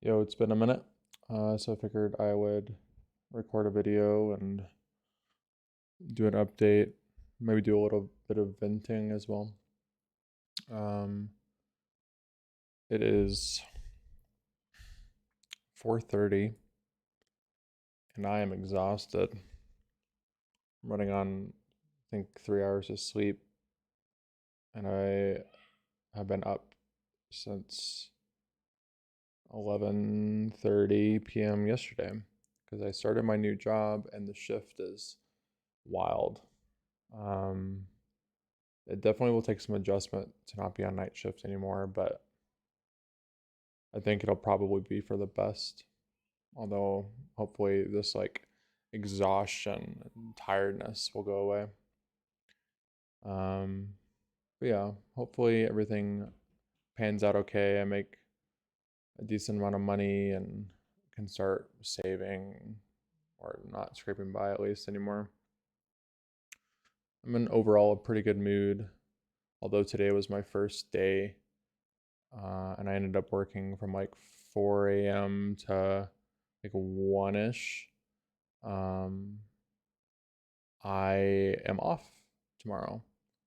Yo, it's been a minute, so I figured I would record a video and do an update, maybe do a little bit of venting as well. Um, it is 4:30 and I am exhausted. I'm running on, I think, 3 hours of sleep, and I have been up since 11:30 p.m. yesterday because I started my new job and the shift is wild. Um, It definitely will take some adjustment to not be on night shift anymore, but I think it'll probably be for the best. Although hopefully this exhaustion and tiredness will go away. Um, but yeah, hopefully everything pans out okay. I make a decent amount of money and can start saving or not scraping by at least anymore. I'm in overall a pretty good mood, although today was my first day and I ended up working from like 4 a.m. to like 1 ish. Um, I am off tomorrow.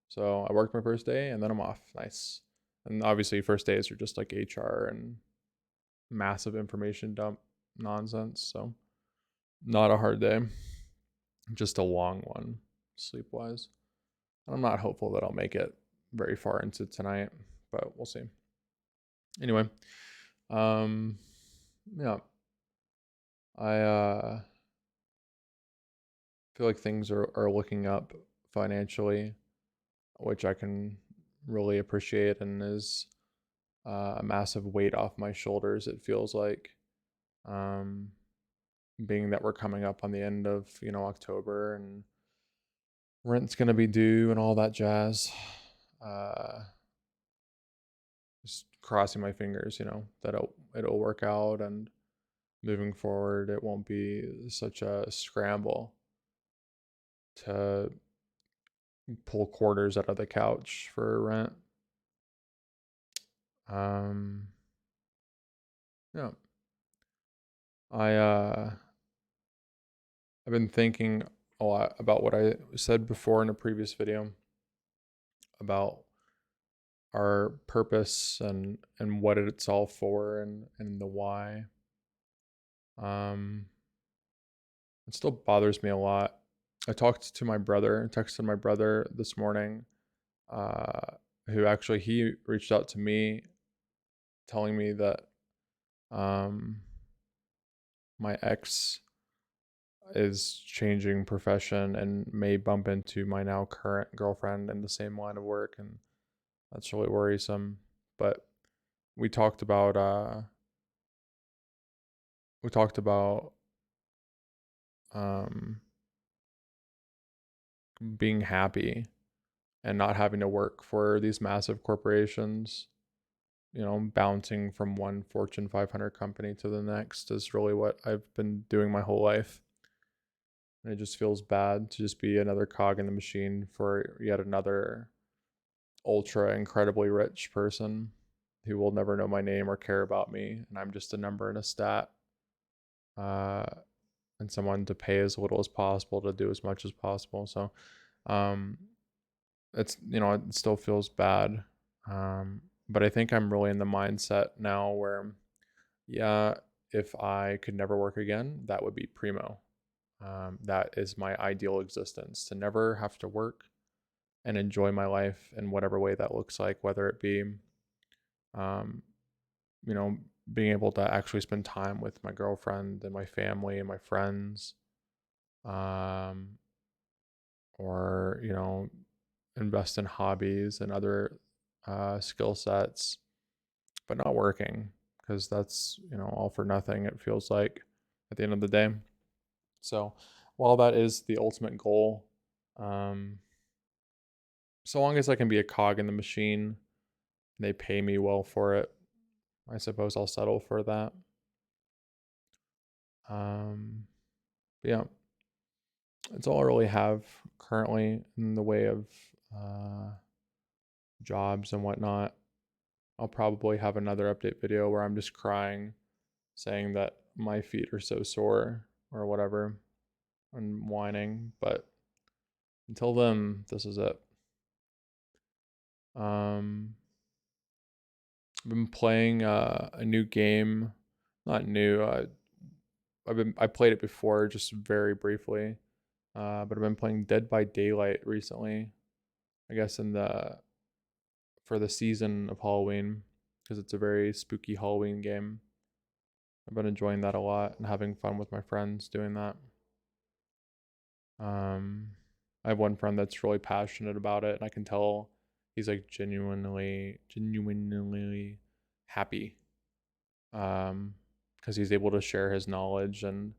So I worked my first day and then I'm off. Nice. And obviously, first days are just like HR and massive information dump nonsense. So not a hard day, just a long one sleep wise. And I'm not hopeful that I'll make it very far into tonight, but we'll see. Anyway, um, yeah, I feel like things are looking up financially, which I can really appreciate and is a massive weight off my shoulders. It feels like, um, being that we're coming up on the end of October and rent's gonna be due and all that jazz. Uh, just crossing my fingers, that it'll work out and moving forward, it won't be such a scramble to pull quarters out of the couch for rent. Um, yeah, I've been thinking a lot about what I said before in a previous video about our purpose and what it's all for and the why. Um, it still bothers me a lot. I texted my brother this morning, uh, who actually he reached out to me telling me that um my ex is changing profession and may bump into my now current girlfriend in the same line of work, and that's really worrisome. But we talked about uh we talked about um being happy and not having to work for these massive corporations. Bouncing from one Fortune 500 company to the next is really what I've been doing my whole life. And it just feels bad to just be another cog in the machine for yet another ultra incredibly rich person who will never know my name or care about me, and I'm just a number and a stat, uh, and someone to pay as little as possible to do as much as possible. So, um, it still feels bad, but I think I'm really in the mindset now where, yeah, if I could never work again, that would be primo. That is my ideal existence, to never have to work and enjoy my life in whatever way that looks like, whether it be, um, you know, being able to actually spend time with my girlfriend and my family and my friends, um, or, invest in hobbies and other skill sets, but not working because that's, all for nothing, it feels like at the end of the day. So while that is the ultimate goal, um, so long as I can be a cog in the machine and they pay me well for it, I suppose I'll settle for that. Um, yeah, it's all I really have currently in the way of uh, jobs and whatnot. I'll probably have another update video where I'm just crying saying that my feet are so sore or whatever and whining. But until then, this is it. Um, I've been playing a new game, not new. I played it before, just very briefly. But I've been playing Dead by Daylight recently. I guess in the for the season of Halloween, because it's a very spooky Halloween game. I've been enjoying that a lot and having fun with my friends doing that. Um, I have one friend that's really passionate about it, and I can tell he's like genuinely happy. Because he's able to share his knowledge and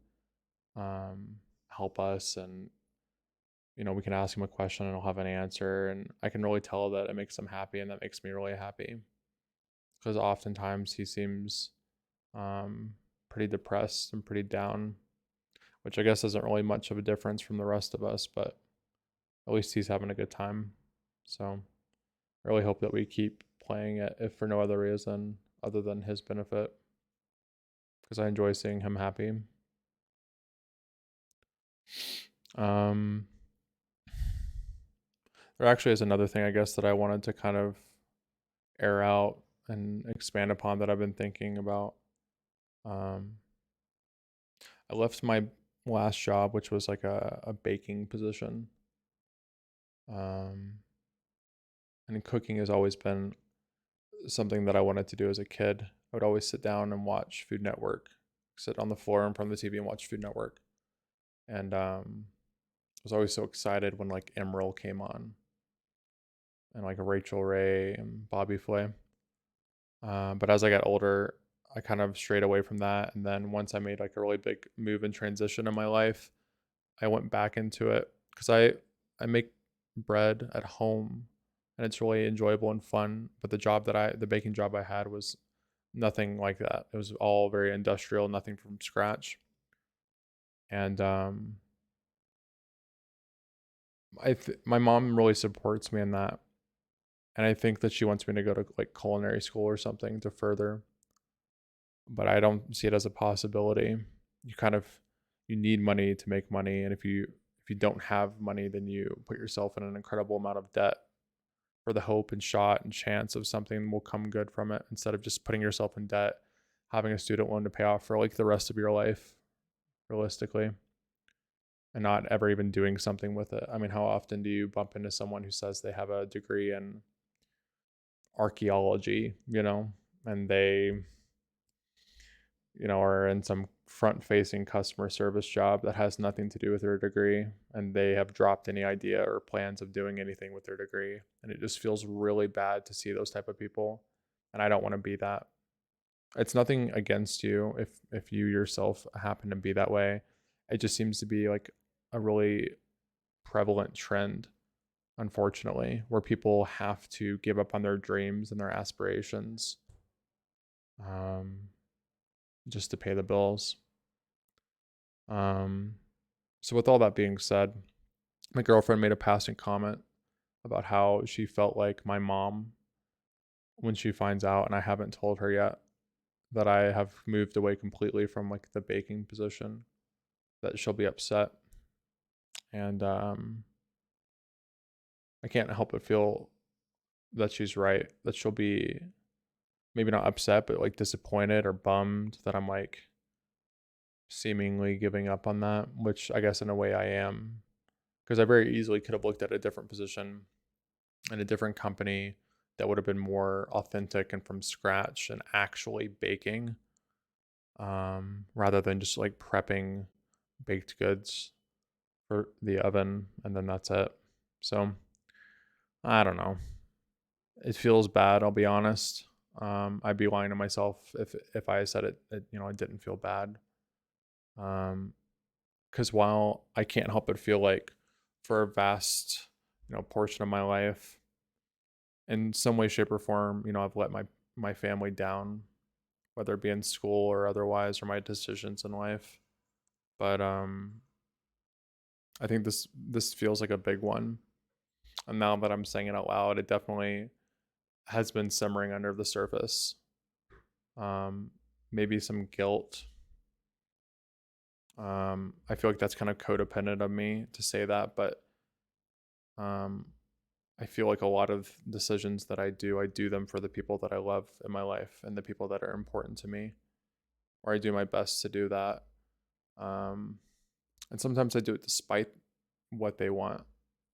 um, help us, and we can ask him a question and he'll have an answer, and I can really tell that it makes him happy, and that makes me really happy. Because oftentimes he seems um, pretty depressed and pretty down, which I guess isn't really much of a difference from the rest of us, but at least he's having a good time. So I really hope that we keep playing it, if for no other reason other than his benefit, because I enjoy seeing him happy. Um, there actually is another thing, I guess, that I wanted to kind of air out and expand upon that I've been thinking about. Um, I left my last job, which was like a baking position. Um, and cooking has always been something that I wanted to do as a kid. I would always sit down and watch Food Network, sit on the floor in front of the TV and watch Food Network. And I was always so excited when like Emerald came on and like Rachel Ray and Bobby Flay. But as I got older, I kind of strayed away from that. And then once I made like a really big move and transition in my life, I went back into it because I make bread at home and it's really enjoyable and fun. But the baking job I had was nothing like that. It was all very industrial, nothing from scratch. And my mom really supports me in that, and I think that she wants me to go to like culinary school or something to further, but I don't see it as a possibility. You kind of you need money to make money, and if you don't have money, then you put yourself in an incredible amount of debt for the hope and shot and chance of something will come good from it, instead of just putting yourself in debt, having a student loan to pay off for like the rest of your life, realistically, and not ever even doing something with it. I mean, how often do you bump into someone who says they have a degree in archaeology, and they, are in some front facing customer service job that has nothing to do with their degree, and they have dropped any idea or plans of doing anything with their degree. And it just feels really bad to see those type of people. And I don't want to be that. It's nothing against you if you yourself happen to be that way. It just seems to be like a really prevalent trend, unfortunately, where people have to give up on their dreams and their aspirations, um, just to pay the bills. Um, so, with all that being said, my girlfriend made a passing comment about how she felt like my mom, when she finds out, and I haven't told her yet, that I have moved away completely from like the baking position, that she'll be upset. And I can't help but feel that she's right, that she'll be maybe not upset, but like disappointed or bummed that I'm like seemingly giving up on that, which I guess in a way I am, because I very easily could have looked at a different position in a different company that would have been more authentic and from scratch and actually baking, rather than just like prepping baked goods for the oven and then that's it. So I don't know. It feels bad, I'll be honest. I'd be lying to myself if I said it didn't feel bad. Um, because while I can't help but feel like for a vast, portion of my life, in some way, shape, or form, I've let my family down, whether it be in school or otherwise, or my decisions in life. But I think this feels like a big one, and now that I'm saying it out loud, it definitely has been simmering under the surface. Um, maybe some guilt. I feel like that's kind of codependent of me to say that, but um, I feel like a lot of decisions that I do them for the people that I love in my life and the people that are important to me, or I do my best to do that. Um, and sometimes I do it despite what they want,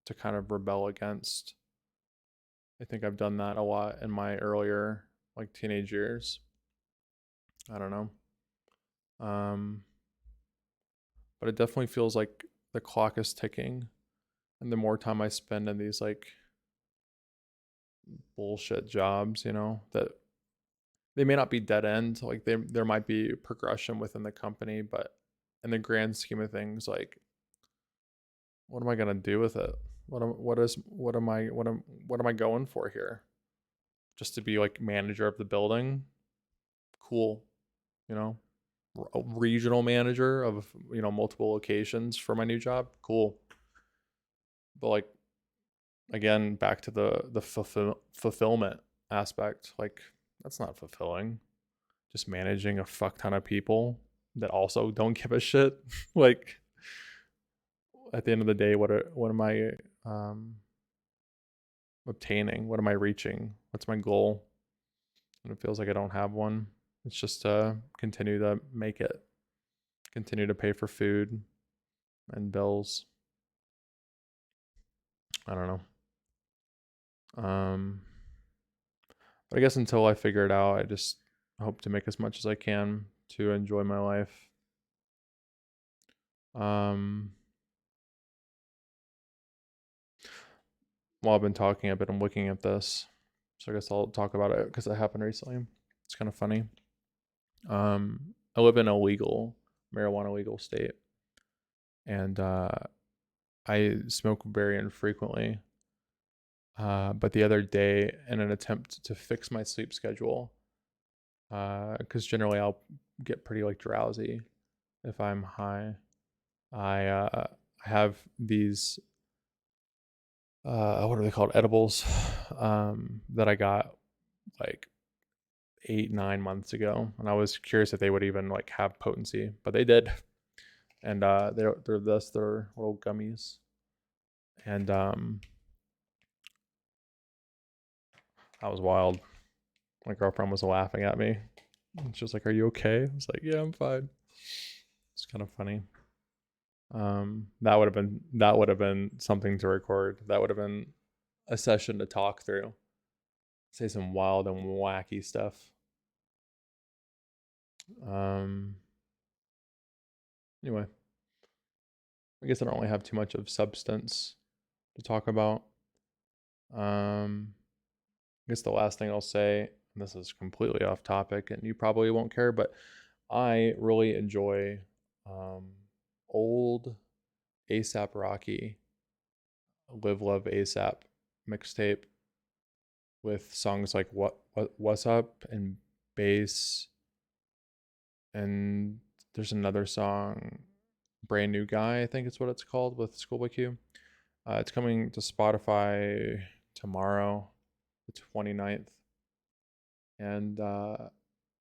to kind of rebel against. I think I've done that a lot in my earlier, like, teenage years. I don't know. Um, but it definitely feels like the clock is ticking, and the more time I spend in these like bullshit jobs, that they may not be dead end, like there might be progression within the company, but in the grand scheme of things, like, what am I gonna do with it? What am I going for here? Just to be like manager of the building? Cool, you know. A regional manager of multiple locations for my new job? Cool. But like, again, back to the fulfillment aspect, like, that's not fulfilling. Just managing a fuck ton of people that also don't give a shit. Like, at the end of the day, what am I um obtaining? What am I reaching? What's my goal? And it feels like I don't have one. It's just to continue to make it, continue to pay for food and bills. I don't know. But I guess until I figure it out, I just hope to make as much as I can to enjoy my life. Um, while I've been talking, I've been looking at this, so I guess I'll talk about it because it happened recently. It's kind of funny. I live in a marijuana legal state, and I smoke very infrequently. But the other day, in an attempt to fix my sleep schedule, because generally I'll get pretty like drowsy if I'm high, I have these what are they called, edibles, that I got like 8-9 months ago, and I was curious if they would even like have potency, but they did. And they're little gummies, and that was wild. My girlfriend was laughing at me. She was like, "Are you okay?" I was like, "Yeah, I'm fine." It's kind of funny. That would have been something to record. That would have been a session to talk through. Say some wild and wacky stuff. Um. Anyway, I guess I don't really have too much of substance to talk about. I guess the last thing I'll say, and this is completely off topic, and you probably won't care, but I really enjoy um, old ASAP Rocky, Live Love ASAP mixtape with songs like What's Up and Bass, and there's another song, Brand New Guy, I think it's what it's called, with Schoolboy Q. It's coming to Spotify tomorrow, the 29th, and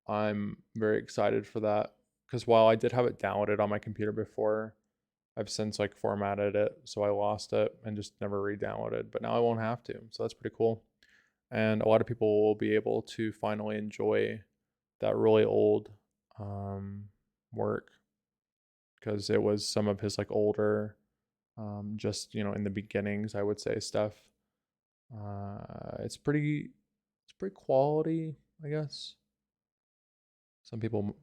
I'm very excited for that because while I did have it downloaded on my computer before, I've since like formatted it, so I lost it and just never re-downloaded. But now I won't have to, so that's pretty cool. And a lot of people will be able to finally enjoy that really old um, work because it was some of his like older, just in the beginnings, I would say, stuff. It's pretty quality, I guess. Some people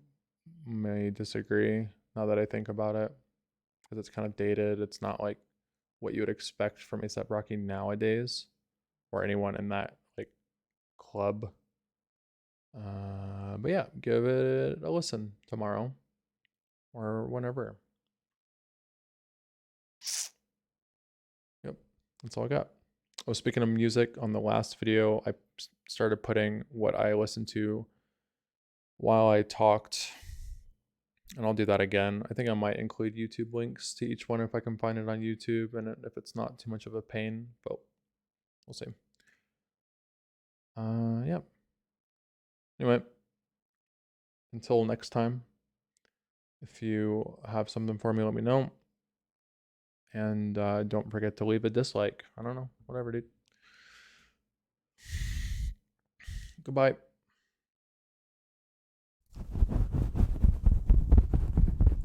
may disagree now that I think about it because it's kind of dated. It's not like what you would expect from ASAP Rocky nowadays or anyone in that like club. But yeah, give it a listen tomorrow or whenever. Yep, that's all I got. Oh, speaking of music, on the last video, I started putting what I listened to while I talked, and I'll do that again. I think I might include YouTube links to each one if I can find it on YouTube and if it's not too much of a pain, but we'll see. Yeah. Anyway, until next time, if you have something for me, let me know. And don't forget to leave a dislike. I don't know, whatever, dude. Goodbye.